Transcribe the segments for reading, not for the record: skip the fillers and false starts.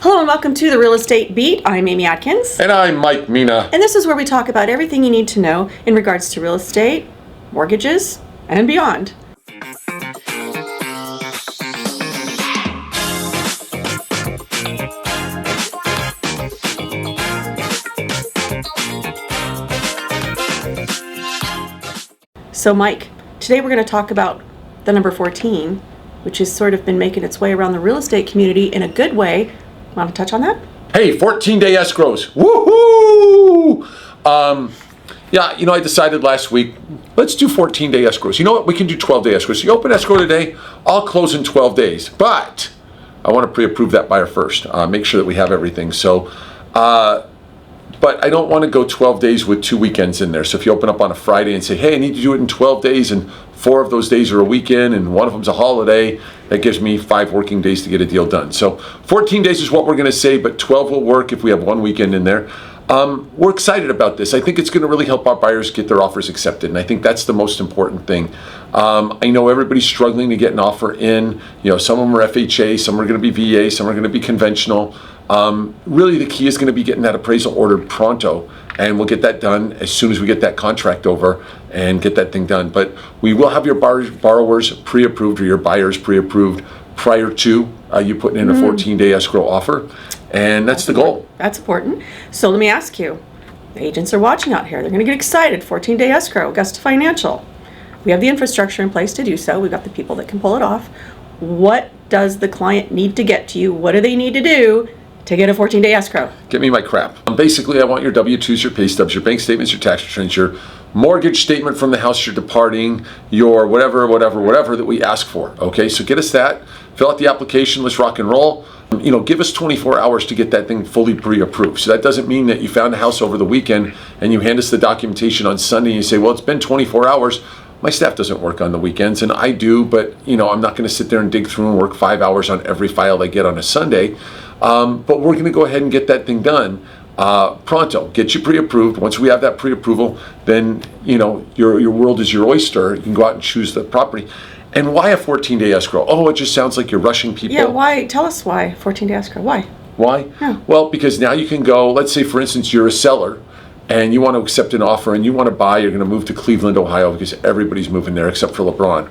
Hello and welcome to the Real Estate Beat. I'm Amy Atkins. And I'm Mike Mina. And this is where we talk about everything you need to know in regards to real estate, mortgages, and beyond. So Mike, today we're going to talk about the number 14, which has sort of been making its way around the real estate community in a good way. Want to touch on that? Hey, 14-day escrows. Woohoo! I decided last week, let's do 14-day escrows. You know what? We can do 12-day escrows. You open escrow today, I'll close in 12 days. But I want to pre-approve that buyer first. Make sure that we have everything. So, but I don't want to go 12 days with 2 weekends in there. So if you open up on a Friday and say, hey, I need to do it in 12 days, and 4 of those days are a weekend, and 1 of them's a holiday, that gives me 5 working days to get a deal done. So 14 days is what we're going to say, but 12 will work if we have 1 weekend in there. We're excited about this. I think it's going to really help our buyers get their offers accepted, and I think that's the most important thing. I know everybody's struggling to get an offer in. Some of them are FHA, some are going to be VA, some are going to be conventional. Really, the key is going to be getting that appraisal ordered pronto, and we'll get that done as soon as we get that contract over and get that thing done. But we will have your borrowers pre-approved or your buyers pre-approved prior to you putting in a 14-day escrow offer, and that's the goal. That's important. So let me ask you, the agents are watching out here. They're going to get excited. 14-day escrow, Augusta Financial. We have the infrastructure in place to do so. We've got the people that can pull it off. What does the client need to get to you? What do they need to do to get a 14-day escrow? Get me my crap. Basically, I want your W-2s, your pay stubs, your bank statements, your tax returns, your mortgage statement from the house you're departing, your whatever that we ask for. Okay, so get us that. Fill out the application. Let's rock and roll. Give us 24 hours to get that thing fully pre-approved. So that doesn't mean that you found a house over the weekend and you hand us the documentation on Sunday and you say, well, it's been 24 hours. My staff doesn't work on the weekends, and I do, but I'm not going to sit there and dig through and work 5 hours on every file they get on a Sunday. But we're going to go ahead and get that thing done pronto. Get you pre-approved. Once we have that pre-approval, then your world is your oyster. You can go out and choose the property. And why a 14-day escrow? Oh, it just sounds like you're rushing people. Yeah, why? Tell us why 14-day escrow. Why? Why? Yeah. Well, because now you can go, let's say, for instance, you're a seller and you want to accept an offer and you want to buy, you're going to move to Cleveland, Ohio, because everybody's moving there except for LeBron.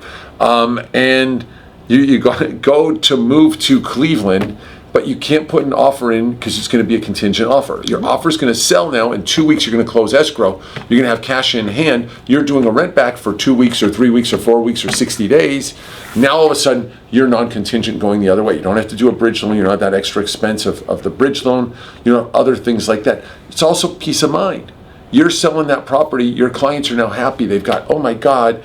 And you go to move to Cleveland, but you can't put an offer in because it's going to be a contingent offer. Your offer is going to sell now. In 2 weeks, you're going to close escrow. You're going to have cash in hand. You're doing a rent back for 2 weeks or 3 weeks or 4 weeks or 60 days. Now, all of a sudden, you're non-contingent going the other way. You don't have to do a bridge loan. You don't have that extra expense of the bridge loan. Other things like that. It's also peace of mind. You're selling that property, your clients are now happy. They've got, oh my God,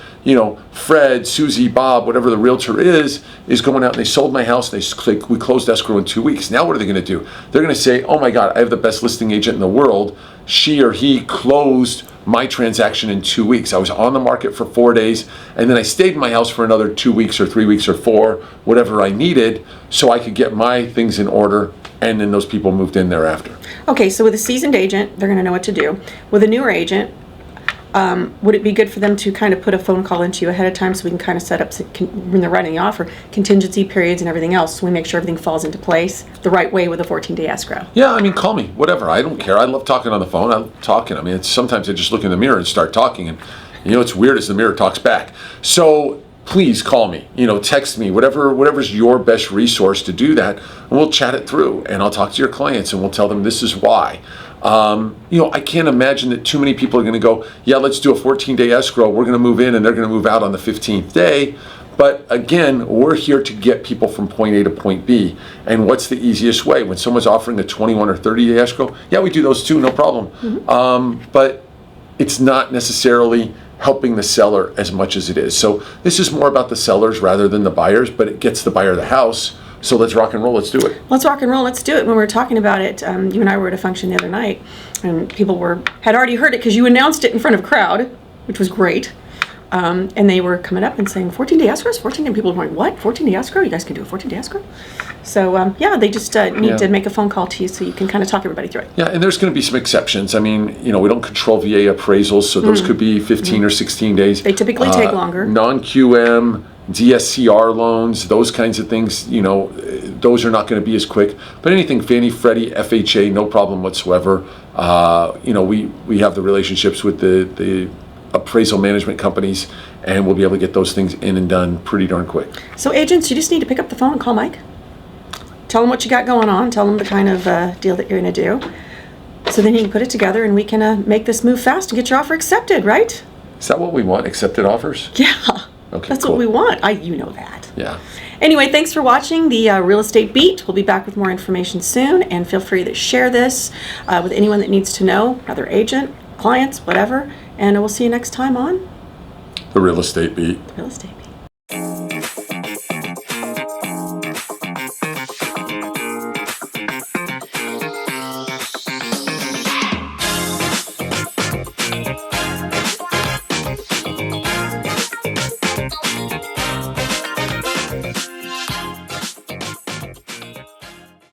Fred, Susie, Bob, whatever the realtor is going out and they sold my house. We closed escrow in 2 weeks. Now what are they going to do? They're going to say, oh my God, I have the best listing agent in the world. She or he closed my transaction in 2 weeks. I was on the market for 4 days, and then I stayed in my house for another 2 weeks or 3 weeks or 4, whatever I needed, so I could get my things in order, and then those people moved in thereafter. Okay, so with a seasoned agent, they're going to know what to do. With a newer agent, would it be good for them to kind of put a phone call into you ahead of time so we can kind of set up, when they're writing the offer, contingency periods and everything else, so we make sure everything falls into place the right way with a 14-day escrow? Yeah, call me, whatever. I don't care. I love talking on the phone. I love talking. Sometimes I just look in the mirror and start talking, and it's weird as the mirror talks back. So please call me, text me, whatever's your best resource to do that, and we'll chat it through, and I'll talk to your clients and we'll tell them this is why. I can't imagine that too many people are going to go, yeah, let's do a 14-day escrow. We're going to move in and they're going to move out on the 15th day. But again, we're here to get people from point A to point B. And what's the easiest way? When someone's offering a 21 or 30-day escrow, yeah, we do those too, no problem. Mm-hmm. But it's not necessarily helping the seller as much as it is. So this is more about the sellers rather than the buyers, but it gets the buyer the house. So let's rock and roll. Let's do it. Let's rock and roll. Let's do it. When we were talking about it, you and I were at a function the other night, and people had already heard it because you announced it in front of a crowd, which was great. And they were coming up and saying, 14-day escrows? 14-day? People were going, what? 14-day escrow? You guys can do a 14-day escrow? So, they just need to make a phone call to you so you can kind of talk everybody through it. Yeah, and there's going to be some exceptions. We don't control VA appraisals, so those could be 15 or 16 days. They typically take longer. Non-QM, DSCR loans, those kinds of things, you know, those are not going to be as quick. But anything Fannie, Freddie, FHA, no problem whatsoever. You know, we have the relationships with the appraisal management companies, and we'll be able to get those things in and done pretty darn quick. So agents, you just need to pick up the phone and call Mike. Tell him what you got going on. Tell him the kind of deal that you're going to do. So then he can put it together and we can make this move fast and get your offer accepted, right? Is that what we want? Accepted offers? Yeah. Okay, That's cool. what we want. You know that. Yeah. Anyway, thanks for watching the Real Estate Beat. We'll be back with more information soon, and feel free to share this with anyone that needs to know, other agent, clients, whatever. And we'll see you next time on The Real Estate Beat. Real Estate.